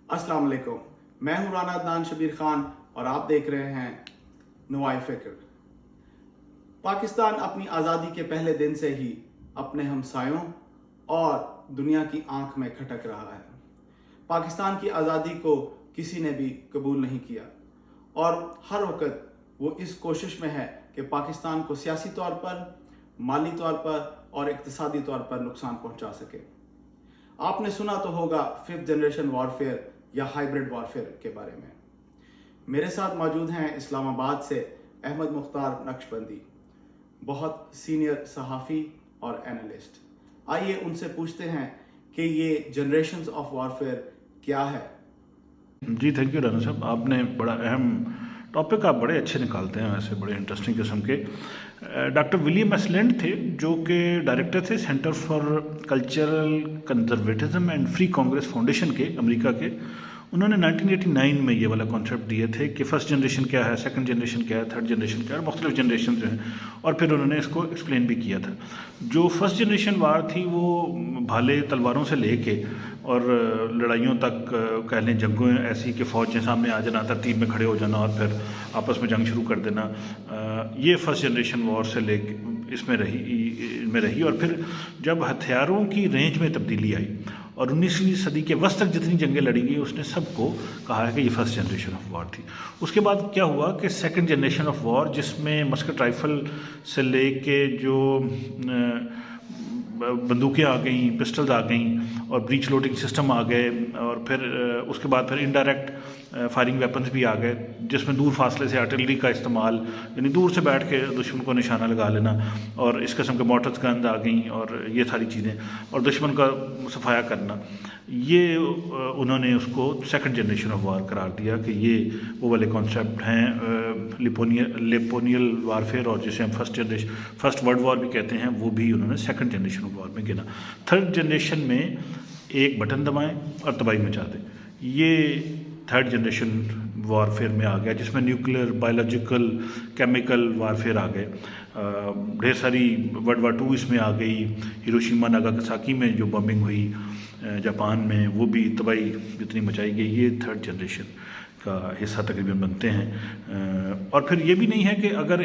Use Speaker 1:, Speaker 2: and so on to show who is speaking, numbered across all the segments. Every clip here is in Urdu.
Speaker 1: السلام علیکم، میں ہوں رانا عدنان شبیر خان اور آپ دیکھ رہے ہیں نوائے فکر۔ پاکستان اپنی آزادی کے پہلے دن سے ہی اپنے ہمسایوں اور دنیا کی آنکھ میں کھٹک رہا ہے۔ پاکستان کی آزادی کو کسی نے بھی قبول نہیں کیا اور ہر وقت وہ اس کوشش میں ہے کہ پاکستان کو سیاسی طور پر، مالی طور پر اور اقتصادی طور پر نقصان پہنچا سکے۔ آپ نے سنا تو ہوگا 5th جنریشن وارفیئر یا ہائیبرڈ وارفیئر کے بارے میں۔ میرے ساتھ موجود ہیں اسلام آباد سے احمد مختار نقشبندی، بہت سینئر صحافی اور اینالسٹ۔ آئیے ان سے پوچھتے ہیں کہ یہ جنریشنز آف وارفیئر کیا ہے۔
Speaker 2: جی تھینک یو رانا صاحب، آپ نے بڑا اہم ٹاپک آپ بڑے اچھے نکالتے ہیں، ویسے بڑے انٹرسٹنگ قسم کے۔ ڈاکٹر ولیم ایس لینڈ تھے جو کہ ڈائریکٹر تھے centre for cultural conservatism and free Congress foundation کے، امریکہ کے۔ انہوں نے 1989 میں یہ والا کانسیپٹ دیے تھے کہ فرسٹ جنریشن کیا ہے، سیکنڈ جنریشن کیا ہے، تھرڈ جنریشن کیا ہے، مختلف جنریشن جو ہیں، اور پھر انہوں نے اس کو ایکسپلین بھی کیا تھا۔ جو فرسٹ جنریشن وار تھی وہ بھالے تلواروں سے لے کے اور لڑائیوں تک، کہہ لیں جنگوں ایسی کہ فوجیں سامنے آ جانا، ترتیب میں کھڑے ہو جانا اور پھر آپس میں جنگ شروع کر دینا، یہ فرسٹ جنریشن وار سے لے کے اس میں رہی اور پھر جب ہتھیاروں کی رینج میں تبدیلی آئی اور 19ویں صدی کے وسط تک جتنی جنگیں لڑی گئی اس نے سب کو کہا ہے کہ یہ فرسٹ جنریشن آف وار تھی۔ اس کے بعد کیا ہوا کہ سیکنڈ جنریشن آف وار، جس میں مسکٹ رائفل سے لے کے جو بندوقیں آ گئیں، پسٹلز آ گئیں اور بریچ لوڈنگ سسٹم آ گئے، اور پھر اس کے بعد پھر انڈائریکٹ فائرنگ ویپنز بھی آ گئے، جس میں دور فاصلے سے آرٹلری کا استعمال، یعنی دور سے بیٹھ کے دشمن کو نشانہ لگا لینا، اور اس قسم کے مارٹرز گنز آ گئیں اور یہ ساری چیزیں، اور دشمن کا صفایا کرنا۔ یہ انہوں نے اس کو سیکنڈ جنریشن آف وار قرار دیا کہ یہ وہ والے کانسیپٹ ہیں لیپونیل وارفیئر، اور جسے ہم فرسٹ ورلڈ وار بھی کہتے ہیں، وہ بھی انہوں نے سیکنڈ جنریشن آف وار میں گنا۔ تھرڈ جنریشن میں ایک بٹن دبائیں اور تباہی مچا دیں، یہ تھرڈ جنریشن وارفیئر میں آ گیا، جس میں نیوکلیر، بایولوجیکل، کیمیکل وارفیئر آ گئے، ڈھیر ساری ورلڈ وار 2 اس میں آ گئی، ہیروشیما ناگاساکی میں جو بمبنگ ہوئی جاپان میں، وہ بھی تباہی جتنی مچائی گئی، یہ تھرڈ جنریشن کا حصہ تقریباً بنتے ہیں۔ اور پھر یہ بھی نہیں ہے کہ اگر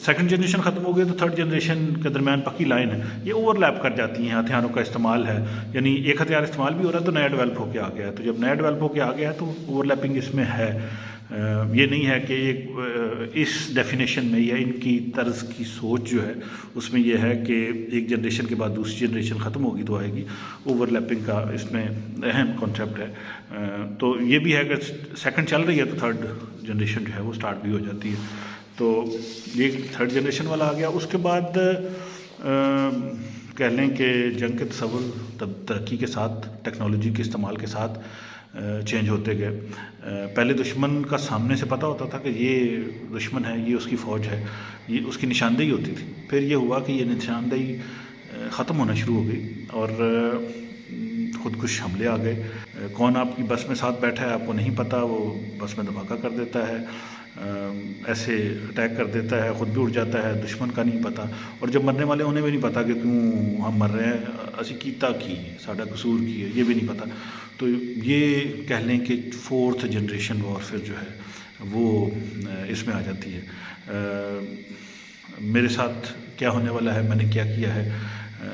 Speaker 2: سیکنڈ جنریشن ختم ہو گئی تو تھرڈ جنریشن کے درمیان پکی لائن ہے، یہ اوور لیپ کر جاتی ہیں، ہتھیاروں کا استعمال ہے، یعنی ایک ہتھیار استعمال بھی ہو رہا ہے تو نیا ڈیولپ ہو کے آ گیا ہے، تو جب نیا ڈیولپ ہو کے آ گیا ہے تو اوور لیپنگ اس میں ہے۔ یہ نہیں ہے کہ ایک اس ڈیفینیشن میں یا ان کی طرز کی سوچ جو ہے اس میں یہ ہے کہ ایک جنریشن کے بعد دوسری جنریشن ختم ہوگی تو آئے گی، اوور لیپنگ کا اس میں اہم کانسیپٹ ہے۔ تو یہ بھی ہے کہ سیکنڈ چل رہی ہے تو تھرڈ جنریشن جو ہے وہ سٹارٹ بھی ہو جاتی ہے، تو یہ تھرڈ جنریشن والا آ گیا۔ اس کے بعد کہہ لیں کہ جنگ کے تصور ترقی کے ساتھ، ٹیکنالوجی کے استعمال کے ساتھ چینج ہوتے گئے۔ پہلے دشمن کا سامنے سے پتہ ہوتا تھا کہ یہ دشمن ہے، یہ اس کی فوج ہے، یہ اس کی نشاندہی ہوتی تھی۔ پھر یہ ہوا کہ یہ نشاندہی ختم ہونا شروع ہو گئی اور خودکش حملے آ گئے۔ کون آپ کی بس میں ساتھ بیٹھا ہے آپ کو نہیں پتہ، وہ بس میں دھماکہ کر دیتا ہے، ایسے اٹیک کر دیتا ہے، خود بھی اڑ جاتا ہے، دشمن کا نہیں پتہ، اور جب مرنے والے انہیں بھی نہیں پتہ کہ کیوں ہم مر رہے ہیں، اسی کیتا کی ساڈا قصور کی ہے، یہ بھی نہیں پتہ۔ تو یہ کہہ لیں کہ فورتھ جنریشن وارفیئر جو ہے وہ اس میں آ جاتی ہے۔ میرے ساتھ کیا ہونے والا ہے، میں نے کیا کیا ہے،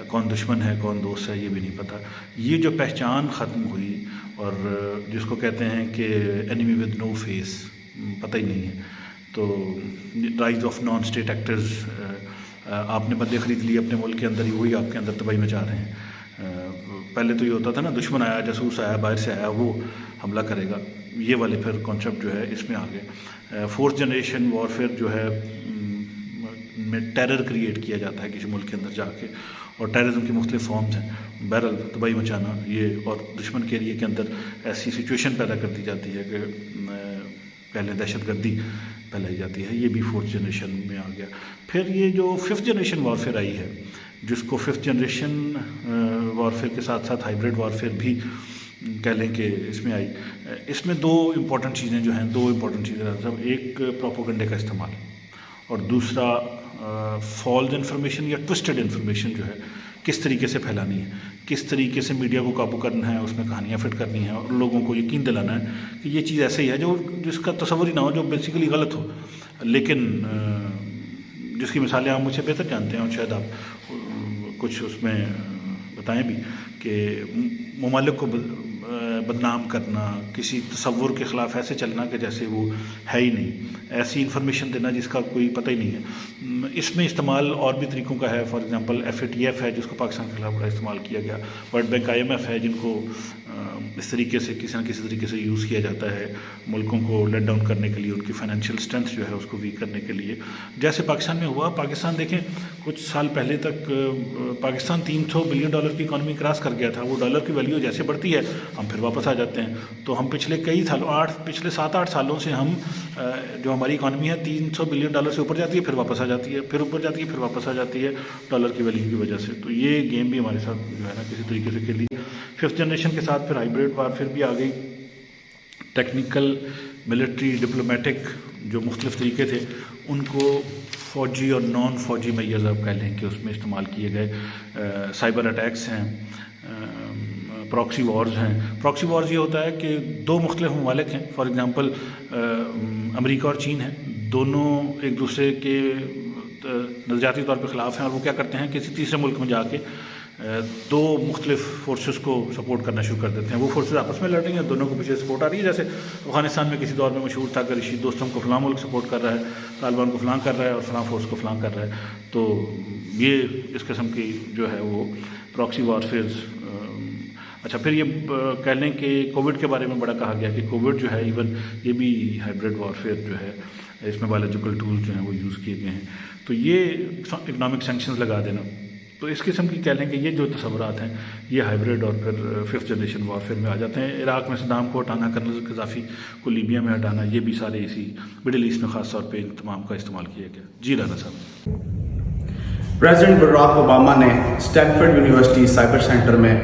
Speaker 2: کون دشمن ہے کون دوست ہے، یہ بھی نہیں پتہ۔ یہ جو پہچان ختم ہوئی اور جس کو کہتے ہیں کہ اینیمی ود نو فیس، پتہ ہی نہیں ہے، تو rise of non state actors, آپ نے بندے خرید لیے اپنے ملک کے اندر ہی، وہی آپ کے اندر تباہی مچا رہے ہیں۔ پہلے تو یہ ہوتا تھا نا، دشمن آیا، جاسوس آیا، باہر سے آیا، وہ حملہ کرے گا، یہ والے پھر کانسیپٹ جو ہے اس میں آ گئے۔ فورتھ جنریشن وارفیئر جو ہے میں ٹیرر کریٹ کیا جاتا ہے کسی ملک کے اندر جا کے، اور ٹیررزم کی مختلف فارمز ہیں، بہرحال تباہی مچانا یہ، اور دشمن کے ایریے کے اندر ایسی سچویشن پیدا کر دی جاتی ہے کہ پہلے دہشت گردی پھیلائی جاتی ہے، یہ بھی فورتھ جنریشن میں آ گیا۔ پھر یہ جو ففتھ جنریشن وارفیئر آئی ہے، جس کو ففتھ جنریشن وارفیئر کے ساتھ ساتھ ہائیبرڈ وارفیئر بھی کہہ لیں کہ اس میں آئی۔ اس میں دو امپورٹنٹ چیزیں جو ہیں، ایک پروپیگنڈے کا استعمال اور دوسرا فالز انفارمیشن یا ٹوسٹڈ انفارمیشن جو ہے کس طریقے سے پھیلانی ہے، کس طریقے سے میڈیا کو قابو کرنا ہے، اس میں کہانیاں فٹ کرنی ہیں اور لوگوں کو یقین دلانا ہے کہ یہ چیز ایسے ہی ہے جو جس کا تصور ہی نہ ہو، جو بیسیکلی غلط ہو، لیکن جس کی مثالیں آپ مجھ سے بہتر جانتے ہیں اور شاید آپ کچھ اس میں بتائیں بھی کہ ممالک کو بدنام کرنا، کسی تصور کے خلاف ایسے چلنا کہ جیسے وہ ہے ہی نہیں، ایسی انفارمیشن دینا جس کا کوئی پتہ ہی نہیں ہے۔ اس میں استعمال اور بھی طریقوں کا ہے، فار ایگزامپل FATF ہے جس کو پاکستان کے خلاف بڑا استعمال کیا گیا، ورلڈ بینک IMF ہے جن کو اس طریقے سے کسی نہ کسی طریقے سے یوز کیا جاتا ہے ملکوں کو لیٹ ڈاؤن کرنے کے لیے، ان کی فائنینشیل اسٹرینتھ جو ہے اس کو ویک کرنے کے لیے، جیسے پاکستان میں ہوا۔ پاکستان دیکھیں کچھ سال پہلے تک پاکستان $300 بلین کی اکانومی کراس کر گیا تھا، وہ ڈالر کی ویلیو جیسے بڑھتی ہے ہم پھر واپس آ جاتے ہیں۔ تو ہم پچھلے کئی سالوں پچھلے 7-8 سالوں سے ہم جو ہماری اکانومی ہے $300 بلین سے اوپر جاتی ہے، پھر واپس آ جاتی ہے، پھر اوپر جاتی ہے، پھر واپس آ جاتی ہے ڈالر کی ویلیو کی وجہ سے۔ تو یہ گیم بھی ہمارے ساتھ جو ہے نا کسی طریقے سے کھیلی۔ 5th جنریشن کے ساتھ پھر ہائبریڈ وارفیئر بھی آ گئی، ٹیکنیکل، ملٹری، ڈپلومیٹک جو مختلف طریقے تھے ان کو فوجی اور نان فوجی میئرز آپ کہہ لیں کہ اس میں استعمال کیے گئے۔ سائبر اٹیکس ہیں، پراکسی وارز ہیں۔ پراکسی وارز یہ ہوتا ہے کہ دو مختلف ممالک ہیں، فار ایگزامپل امریکہ اور چین ہیں، دونوں ایک دوسرے کے نظریاتی طور پہ خلاف ہیں، اور وہ کیا کرتے ہیں کسی تیسرے ملک میں جا کے دو مختلف فورسز کو سپورٹ کرنا شروع کر دیتے ہیں۔ وہ فورسز آپس میں لڑ رہی ہیں، دونوں کو پیچھے سپورٹ آ رہی ہے، جیسے افغانستان میں کسی دور میں مشہور تھا کہ رشید دوستم کو فلاں ملک سپورٹ کر رہا ہے، طالبان کو فلاں کر رہا ہے اور فلاں فورس کو فلاں کر رہا ہے۔ تو یہ اس قسم کی جو ہے وہ پراکسی وارفیئرز۔ اچھا، پھر یہ کہہ لیں کہ کووڈ کے بارے میں بڑا کہا گیا کہ کووڈ جو ہے ایون یہ بھی ہائبریڈ وارفیئر جو ہے، اس میں بایولوجیکل ٹولز جو ہیں وہ یوز کیے گئے ہیں۔ تو یہ اکنامک سینکشنز لگا دینا، تو اس قسم کی کہہ لیں کہ یہ جو تصورات ہیں یہ ہائبریڈ اور پھر 5th جنریشن وارفیئر میں آ جاتے ہیں۔ عراق میں صدام کو ہٹانا، کرنل قذافی کو لیبیا میں ہٹانا، یہ بھی سارے اسی مڈل ایسٹ میں خاص طور پہ ان تمام کا استعمال کیا گیا۔ جی رانا صاحب۔
Speaker 1: پریزیڈنٹ براک اوباما نے اسٹینفورڈ یونیورسٹی سائبر سینٹر میں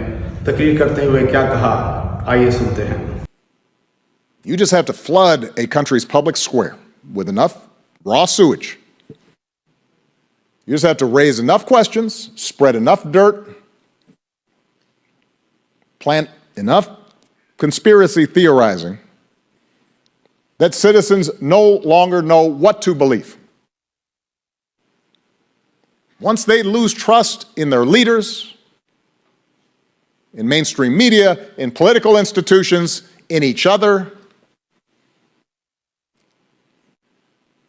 Speaker 1: تقریر کرتے ہوئے کیا کہا، آئیے سنتے ہیں۔
Speaker 3: You just have to flood a country's public square with enough raw sewage. You just have to raise enough questions, spread enough dirt, plant enough conspiracy theorizing that citizens no longer know what to believe. Once they lose trust in their leaders, in mainstream media, in political institutions, in each other,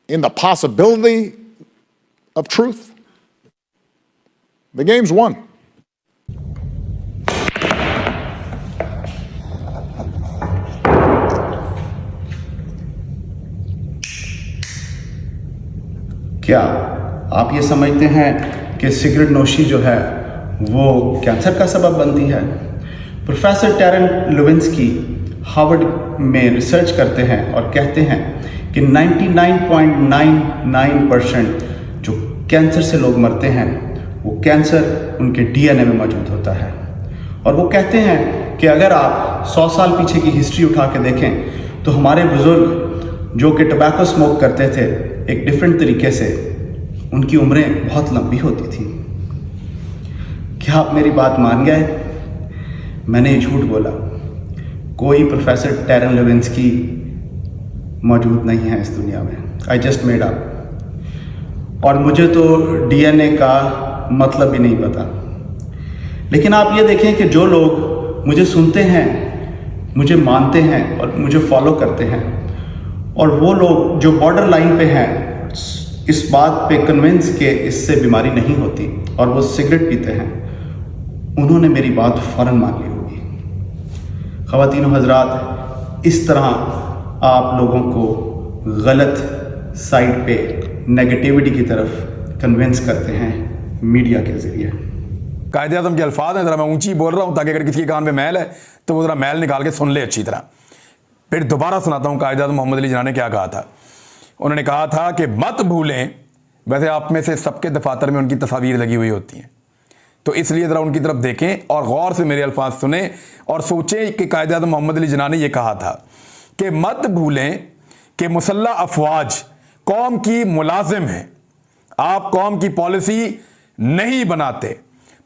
Speaker 3: in the possibility of truth, the game's won.
Speaker 1: کیا آپ یہ سمجھتے ہیں کہ سگریٹ نوشی جو ہے وہ کینسر کا سبب بنتی ہے؟ پروفیسر ٹیرن لوینسکی ہارورڈ میں ریسرچ کرتے ہیں اور کہتے ہیں کہ 99.99% جو کینسر سے لوگ مرتے ہیں وہ کینسر ان کے DNA میں موجود ہوتا ہے۔ اور وہ کہتے ہیں کہ اگر آپ 100 سال پیچھے کی ہسٹری اٹھا کے دیکھیں تو ہمارے بزرگ جو کہ ٹبیکو اسموک کرتے تھے ایک ڈیفرنٹ طریقے سے، ان کی عمریں بہت لمبی ہوتی تھیں۔ کیا آپ میری بات مان گئے؟ میں نے یہ جھوٹ بولا، کوئی پروفیسر ٹیرن لیونسکی موجود نہیں ہے اس دنیا میں۔ آئی جسٹ میڈ اپ، اور مجھے تو DNA کا مطلب بھی نہیں پتا۔ لیکن آپ یہ دیکھیں کہ جو لوگ مجھے سنتے ہیں، مجھے مانتے ہیں اور مجھے فالو کرتے ہیں، اور وہ لوگ جو بارڈر لائن پہ ہیں اس بات پہ کنونس کہ اس سے بیماری نہیں ہوتی اور وہ سگریٹ پیتے ہیں، انہوں نے میری بات فوراً مان لی ہوگی۔ خواتین و حضرات، اس طرح آپ لوگوں کو غلط سائٹ پہ نیگیٹیوٹی کی طرف کنونس کرتے ہیں میڈیا کے ذریعے۔
Speaker 4: قائد اعظم کے الفاظ ہیں، ذرا میں اونچی بول رہا ہوں تاکہ اگر کسی کے کان میں میل ہے تو وہ ذرا میل نکال کے سن لے اچھی طرح۔ پھر دوبارہ سناتا ہوں قائد اعظم محمد علی جناح نے کیا کہا تھا۔ انہوں نے کہا تھا کہ مت بھولیں، ویسے آپ میں سے سب کے دفاتر میں ان کی تصاویر لگی ہوئی ہوتی ہیں، تو اس لیے ذرا ان کی طرف دیکھیں اور غور سے میرے الفاظ سنیں اور سوچیں کہ قائد اعظم محمد علی جناح نے یہ کہا تھا کہ مت بھولیں کہ مسلح افواج قوم کی ملازم ہیں، آپ قوم کی پالیسی نہیں بناتے،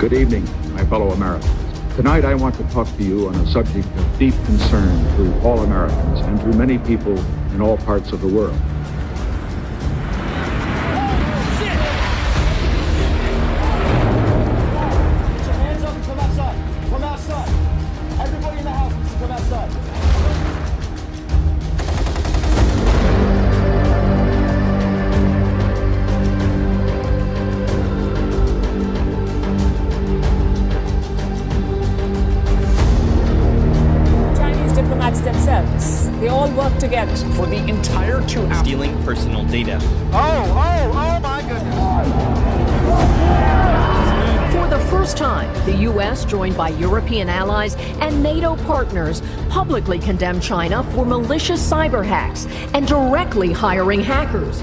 Speaker 5: Good evening, my fellow Americans. Tonight I want to talk to you on a subject of deep concern to all Americans and to many people in all parts of the world.
Speaker 6: Put your hands up and come outside. Come outside. Everybody in the house needs to come outside.
Speaker 7: Chinese diplomats themselves, they all work together.
Speaker 8: For the entire 2 hours. Stealing personal data.
Speaker 9: For the first time, the U.S., joined by European allies and NATO partners, publicly condemned China for malicious cyber hacks and directly hiring hackers.